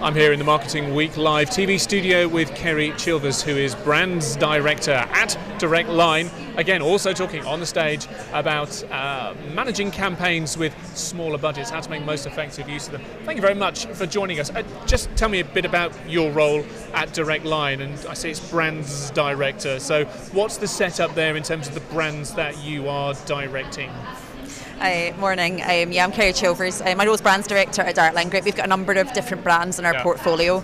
I'm here in the Marketing Week Live TV studio with Kerry Chilveres, who is Brands Director at Direct Line. Again, also talking on the stage about managing campaigns with smaller budgets, how to make most effective use of them. Thank you very much for joining us. Just tell me a bit about your role at Direct Line, and I see it's Brands Director. So what's the setup there in terms of the brands that you are directing? Morning. I'm Kerry Chilveres. My role is Brands Director at Direct Line Group. We've got a number of different brands in our portfolio.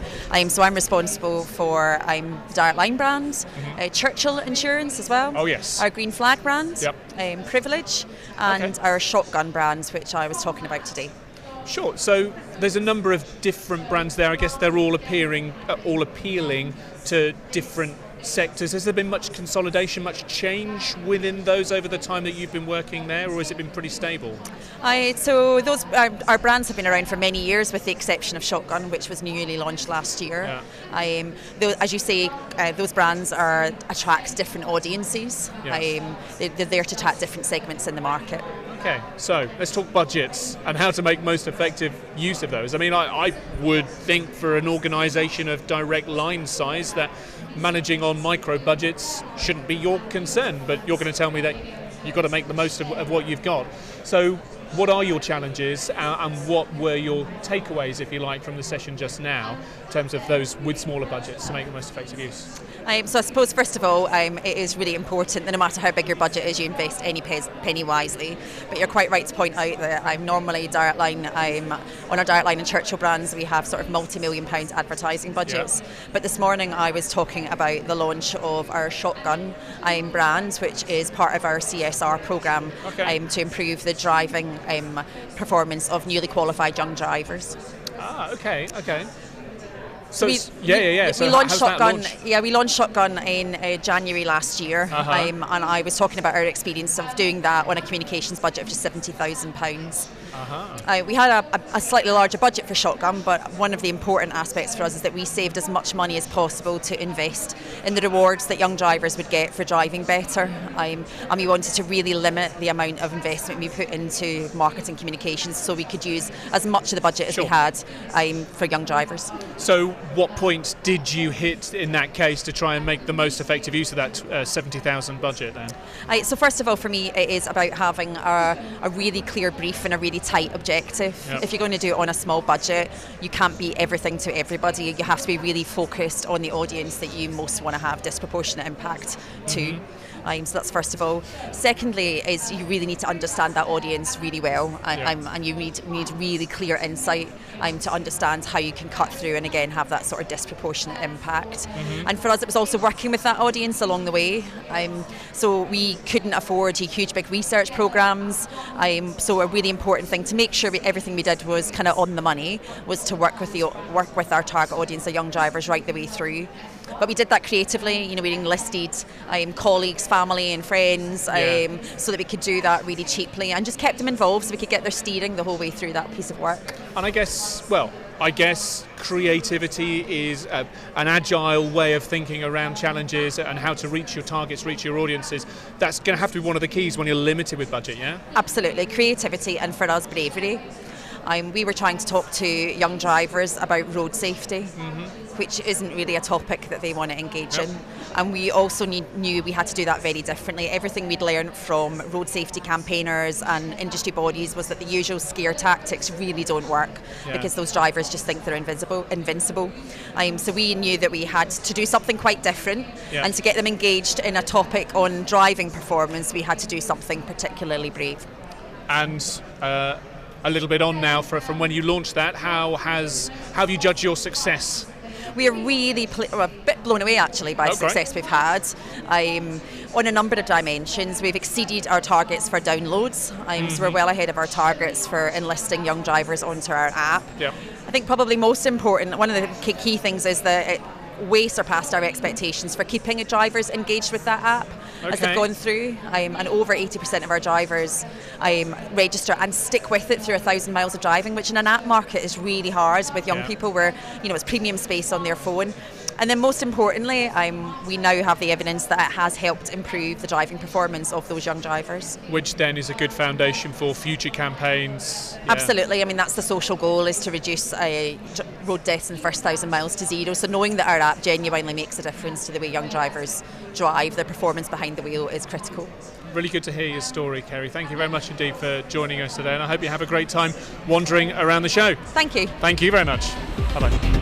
So I'm responsible for Direct Line brands, Churchill Insurance as well. Oh yes. Our Green Flag brand, Yep. Privilege, and our Shotgun brands, which I was talking about today. Sure. So there's a number of different brands there. I guess they're all appealing to different sectors. Has there been much consolidation, much change within those over the time that you've been working there, or has it been pretty stable? So those our brands have been around for many years, with the exception of Shotgun, which was newly launched last year. Yeah. As you say, those brands attract different audiences. Yes. They're there to attack different segments in the market. Okay, so let's talk budgets and how to make most effective use of those. I mean, I would think for an organisation of Direct Line size that managing on micro budgets shouldn't be your concern, but you're going to tell me that you've got to make the most of what you've got. So what are your challenges and what were your takeaways, if you like, from the session just now in terms of those with smaller budgets to make the most effective use? So I suppose, first of all, it is really important that no matter how big your budget is, you invest any penny wisely. But you're quite right to point out that I'm normally Direct Line, on our Direct Line and Churchill brands, we have sort of multi-million pound advertising budgets. Yeah. But this morning I was talking about the launch of our Shotgun brand, which is part of our CSR programme to improve the driving performance of newly qualified young drivers. Okay. So we launched Shotgun. We launched Shotgun in January last year, and I was talking about our experience of doing that on a communications budget of just £70,000. We had a slightly larger budget for Shotgun, but one of the important aspects for us is that we saved as much money as possible to invest in the rewards that young drivers would get for driving better. And we wanted to really limit the amount of investment we put into marketing communications, so we could use as much of the budget as we had for young drivers. So what point did you hit in that case to try and make the most effective use of that 70,000 budget then? So first of all, for me, it is about having a really clear brief and a really tight objective. Yep. If you're going to do it on a small budget, you can't be everything to everybody. You have to be really focused on the audience that you most want to have disproportionate impact to. So that's first of all. Secondly, is you really need to understand that audience really well, and you need really clear insight to understand how you can cut through and again have that sort of disproportionate impact. And for us, it was also working with that audience along the way. So we couldn't afford huge big research programs. So a really important thing to make sure everything we did was kind of on the money was to work with our target audience, the young drivers, right the way through. But we did that creatively. We enlisted colleagues, family and friends so that we could do that really cheaply and just kept them involved so we could get their steering the whole way through that piece of work. And I guess creativity is an agile way of thinking around challenges and how to reach your targets, reach your audiences. That's going to have to be one of the keys when you're limited with budget, yeah? Absolutely. Creativity, and for us, bravery. We were trying to talk to young drivers about road safety, which isn't really a topic that they want to engage in. And we also knew we had to do that very differently. Everything we'd learned from road safety campaigners and industry bodies was that the usual scare tactics really don't work because those drivers just think they're invincible. So we knew that we had to do something quite different, and to get them engaged in a topic on driving performance, we had to do something particularly brave. And a little bit on now from when you launched that, how have you judged your success? We are really a bit blown away actually by the success we've had. On a number of dimensions, we've exceeded our targets for downloads, so we're well ahead of our targets for enlisting young drivers onto our app. Yep. I think probably most important, one of the key things is that it way surpassed our expectations for keeping drivers engaged with that app as they've gone through, and over 80% of our drivers register and stick with it through 1,000 miles of driving, which in an app market is really hard with young people where it's premium space on their phone. And then most importantly, we now have the evidence that it has helped improve the driving performance of those young drivers. Which then is a good foundation for future campaigns. Absolutely. I mean, that's the social goal, is to reduce road deaths in the first 1,000 miles to zero. So knowing that our app genuinely makes a difference to the way young drivers drive, their performance behind the wheel is critical. Really good to hear your story, Kerry. Thank you very much indeed for joining us today, and I hope you have a great time wandering around the show. Thank you. Thank you very much. Bye-bye.